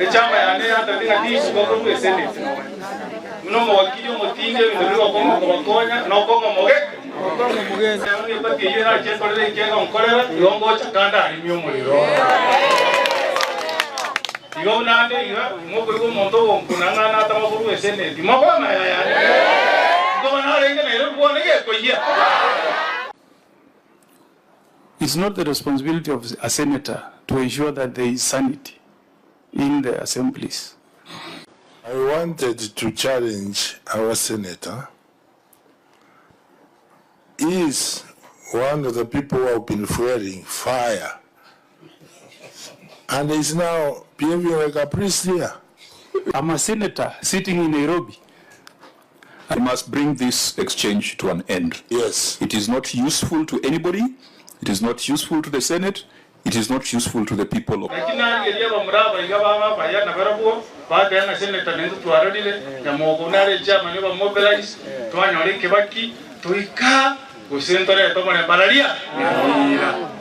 chama yani hata bila kisu kwa kwa Senate. Mno mwakili mutinde ndio Okong'o O'mogeni na Okong'o O'mogeni. Ni pati yera cheto le kenga onkolera yongo chakanda alimyo muliro. Igo nande iga mukuru monto onkunanga na tamakuru Senate. Mabona ya. Ngo na renga na ro bone ke koyia. It's not the responsibility of a senator to ensure that there is sanity in the assemblies. I wanted to challenge our senator. He is one of the people who have been fueling fire. And is now behaving like a priest here. I'm a senator sitting in Nairobi. I must bring this exchange to an end. Yes. It is not useful to anybody. It is not useful to the Senate. It is not useful to the people of